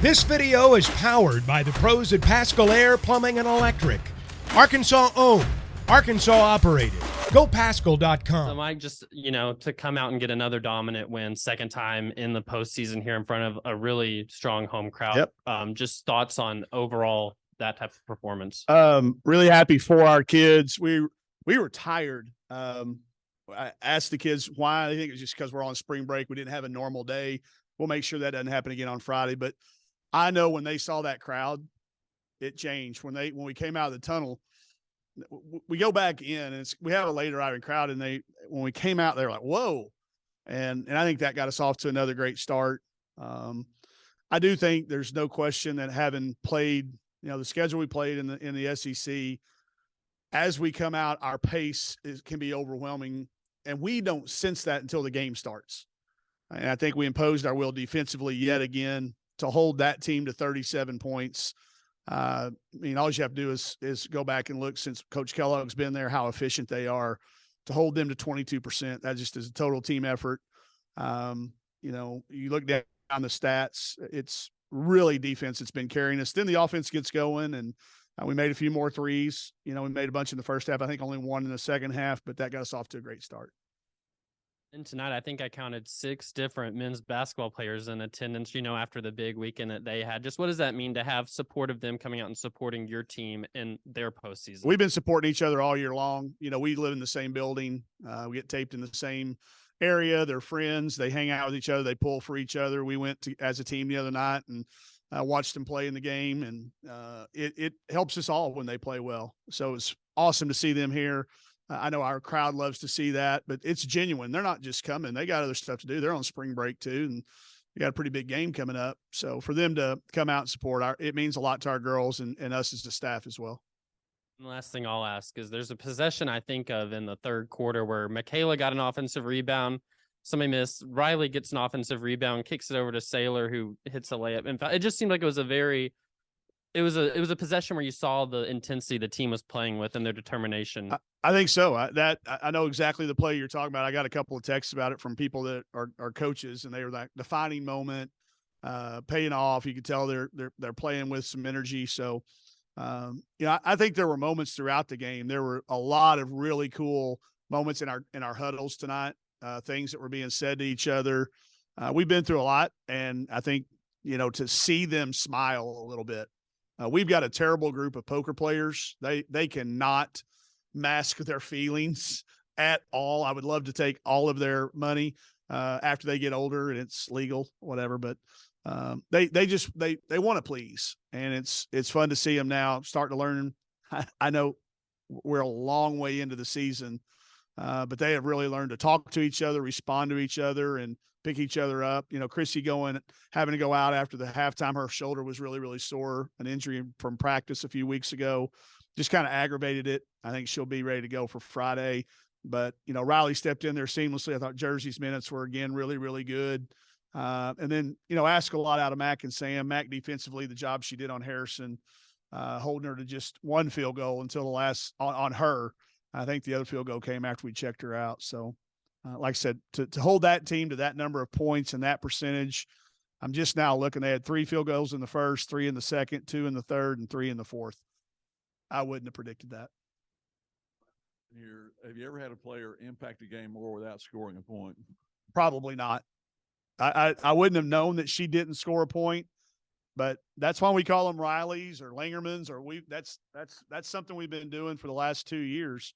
This video is powered by the pros at Pascal Air Plumbing and Electric. Arkansas owned, Arkansas operated. GoPascal.com. So Mike, just, to come out and get another dominant win, second time in the postseason here in front of a really strong home crowd. Yep. Just thoughts on overall that type of performance. Really happy for our kids. We were tired. I asked the kids why. I think it's just because we're on spring break. We didn't have a normal day. We'll make sure that doesn't happen again on Friday. But I know when they saw that crowd, it changed. When we came out of the tunnel, we go back in and we have a later arriving crowd, and when we came out, they were like, "Whoa!" And I think that got us off to another great start. I do think there's no question that having played, the schedule we played in the SEC, as we come out, our pace can be overwhelming, and we don't sense that until the game starts. And I think we imposed our will defensively yet again to hold that team to 37 points. All you have to do is go back and look, since Coach Kellogg's been there, how efficient they are. To hold them to 22%, that just is a total team effort. You look down the stats, it's really defense that's been carrying us. Then the offense gets going, and we made a few more threes. We made a bunch in the first half. I think only one in the second half, but that got us off to a great start. And tonight, I think I counted 6 different men's basketball players in attendance, after the big weekend that they had. Just what does that mean to have support of them coming out and supporting your team in their postseason? We've been supporting each other all year long. We live in the same building. We get taped in the same area. They're friends. They hang out with each other. They pull for each other. We went as a team the other night and watched them play in the game, and it helps us all when they play well. So it's awesome to see them here. I know our crowd loves to see that, but it's genuine. They're not just coming. They got other stuff to do. They're on spring break too, and we got a pretty big game coming up. So for them to come out and support, it means a lot to our girls and us as a staff as well. And the last thing I'll ask is, there's a possession I think of in the third quarter where Michaela got an offensive rebound. Somebody missed. Rylee gets an offensive rebound, kicks it over to Saylor, who hits a layup. In fact, it just seemed like it was a possession where you saw the intensity the team was playing with and their determination. I think so. I know exactly the play you're talking about. I got a couple of texts about it from people that are coaches, and they were like, defining moment, paying off. You could tell they're playing with some energy. So, I think there were moments throughout the game. There were a lot of really cool moments in our huddles tonight. Things that were being said to each other. We've been through a lot, and I think to see them smile a little bit. We've got a terrible group of poker players. They cannot mask their feelings at all. I would love to take all of their money after they get older and it's legal, whatever. But they want to please, and it's fun to see them now starting to learn. I know we're a long way into the season, but they have really learned to talk to each other, respond to each other, and pick each other up. Chrissy having to go out after the halftime. Her shoulder was really, really sore, an injury from practice a few weeks ago, just kind of aggravated it. I think she'll be ready to go for Friday. But, Rylee stepped in there seamlessly. I thought Jersey's minutes were, again, really, really good. And then, ask a lot out of Mac and Sam. Mac defensively, the job she did on Harrison, holding her to just one field goal until the last on her. I think the other field goal came after we checked her out. So, like I said, to hold that team to that number of points and that percentage, I'm just now looking. They had 3 field goals in the first, 3 in the second, 2 in the third, and 3 in the fourth. I wouldn't have predicted that. Have you ever had a player impact a game more without scoring a point? Probably not. I wouldn't have known that she didn't score a point, but that's why we call them Rylees or Langermans, or that's something we've been doing for the last 2 years.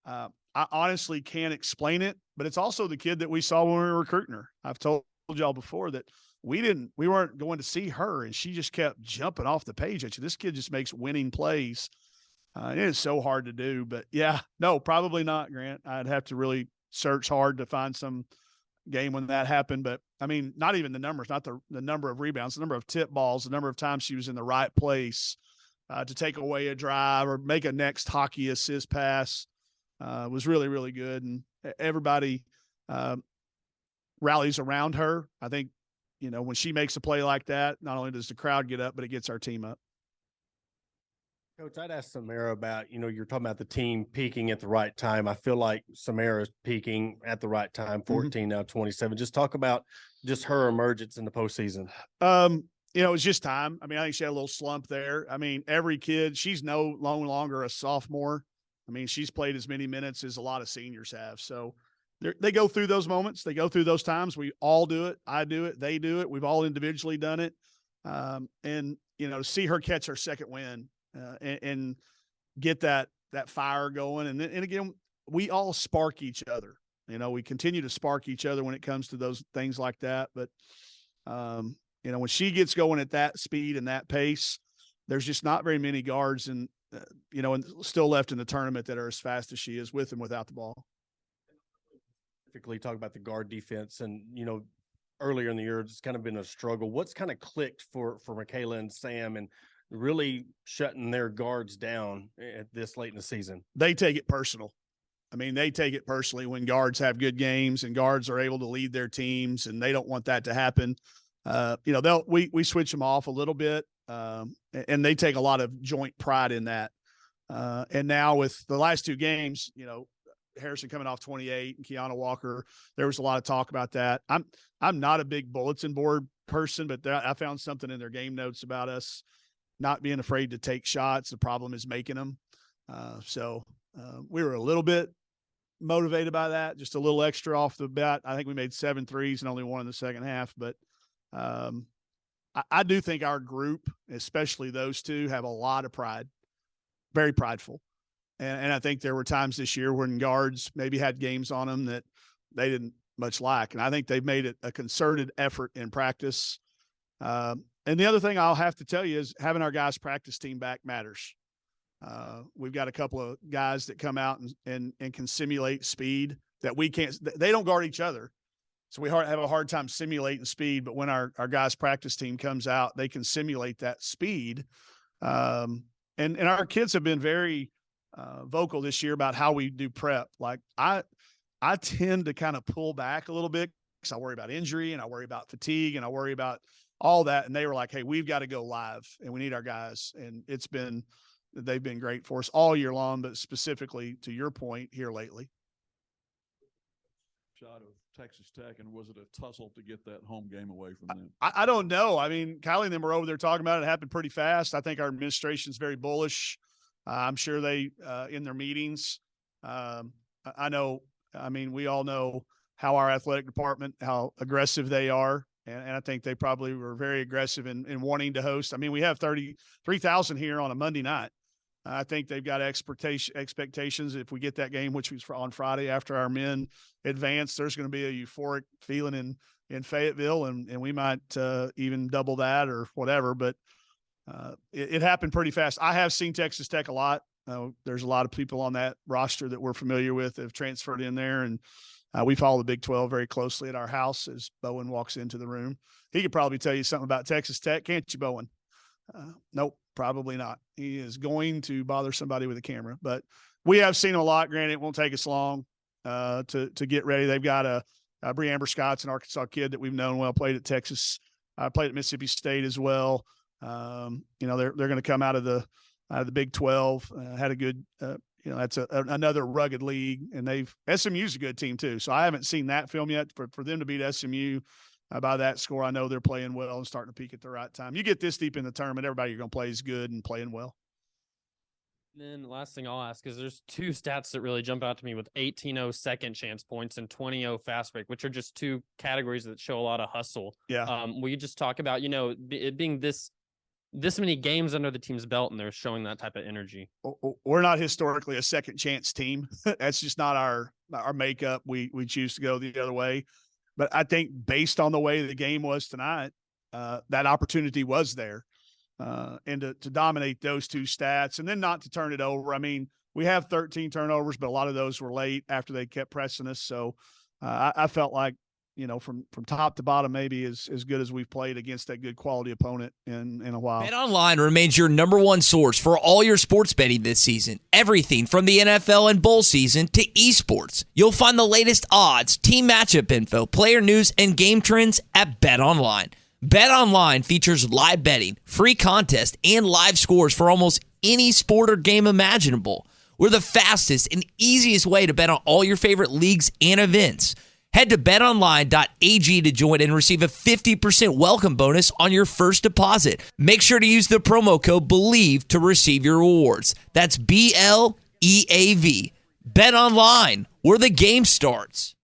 I honestly can't explain it, but it's also the kid that we saw when we were recruiting her. I've told y'all before that we weren't going to see her, and she just kept jumping off the page at you. This kid just makes winning plays. It is so hard to do, but yeah, no, probably not, Grant. I'd have to really search hard to find some game when that happened. But I mean, not even the numbers, not the number of rebounds, the number of tip balls, the number of times she was in the right place to take away a drive or make a next hockey assist pass was really, really good. And everybody rallies around her. I think, when she makes a play like that, not only does the crowd get up, but it gets our team up. Coach, I'd ask Samara about, you're talking about the team peaking at the right time. I feel like Samara's peaking at the right time, 14 now 27. Just talk about just her emergence in the postseason. it was just time. I mean, I think she had a little slump there. I mean, every kid, she's no longer a sophomore. I mean, she's played as many minutes as a lot of seniors have. So they go through those moments. They go through those times. We all do it. I do it. They do it. We've all individually done it. And to see her catch her second win and get that fire going. And again, we all spark each other. We continue to spark each other when it comes to those things like that. But, when she gets going at that speed and that pace, there's just not very many guards and still left in the tournament that are as fast as she is with and without the ball. Specifically talk about the guard defense and, earlier in the year, it's kind of been a struggle. What's kind of clicked for Michaela and Sam and really shutting their guards down at this late in the season? They take it personal. I mean, they take it personally when guards have good games and guards are able to lead their teams, and they don't want that to happen. We switch them off a little bit, and they take a lot of joint pride in that. And now with the last two games, Harrison coming off 28 and Kiana Walker, there was a lot of talk about that. I'm not a big bulletin board person, but I found something in their game notes about us not being afraid to take shots. The problem is making them. So we were a little bit motivated by that, just a little extra off the bat. I think we made 7 threes and only 1 in the second half. But I do think our group, especially those two, have a lot of pride, very prideful. And I think there were times this year when guards maybe had games on them that they didn't much like. And I think they've made it a concerted effort in practice. And the other thing I'll have to tell you is having our guys' practice team back matters. We've got a couple of guys that come out and can simulate speed that we can't. They don't guard each other. So we have a hard time simulating speed. But when our guys' practice team comes out, they can simulate that speed. And our kids have been very vocal this year about how we do prep. Like I tend to kind of pull back a little bit because I worry about injury and I worry about fatigue and I worry about all that. And they were like, hey, we've got to go live and we need our guys. And they've been great for us all year long, but specifically to your point here lately. Shot of Texas Tech, and was it a tussle to get that home game away from them? I don't know. I mean, Kylie and them were over there talking about it. It happened pretty fast. I think our administration's very bullish. I'm sure they, in their meetings, I know, I mean, we all know how our athletic department, how aggressive they are. And I think they probably were very aggressive in wanting to host. I mean, we have 33,000 here on a Monday night. I think they've got expectations. If we get that game, which was on Friday after our men advance, there's going to be a euphoric feeling in Fayetteville, and we might even double that or whatever. But it happened pretty fast. I have seen Texas Tech a lot. There's a lot of people on that roster that we're familiar with that have transferred in there, and we follow the Big 12 very closely at our house as Bowen walks into the room. He could probably tell you something about Texas Tech, can't you, Bowen? Nope, probably not. He is going to bother somebody with a camera, but we have seen him a lot. Granted, it won't take us long to get ready. They've got a Bree Amber Scott's an Arkansas kid that we've known well, played at Texas, played at Mississippi State as well. They're going to come out of the Big 12. Had a good, that's another rugged league, and SMU's a good team too. So I haven't seen that film yet. For them to beat SMU by that score, I know they're playing well and starting to peak at the right time. You get this deep in the tournament, everybody you're going to play is good and playing well. And then the last thing I'll ask is there's 2 stats that really jump out to me with 18-0 second chance points and 20-0 fast break, which are just 2 categories that show a lot of hustle. Yeah. Will you just talk about, it being this many games under the team's belt and they're showing that type of energy? We're not historically a second chance team. That's just not our makeup. We choose to go the other way. But I think based on the way the game was tonight, that opportunity was there. And to dominate those 2 stats and then not to turn it over. I mean, we have 13 turnovers, but a lot of those were late after they kept pressing us. So I felt like, from top to bottom, maybe as good as we've played against that good quality opponent in a while. BetOnline remains your #1 source for all your sports betting this season. Everything from the NFL and bowl season to esports. You'll find the latest odds, team matchup info, player news, and game trends at BetOnline. BetOnline features live betting, free contests, and live scores for almost any sport or game imaginable. We're the fastest and easiest way to bet on all your favorite leagues and events. Head to betonline.ag to join and receive a 50% welcome bonus on your first deposit. Make sure to use the promo code BELIEVE to receive your rewards. That's BLEAV. Bet Online, where the game starts.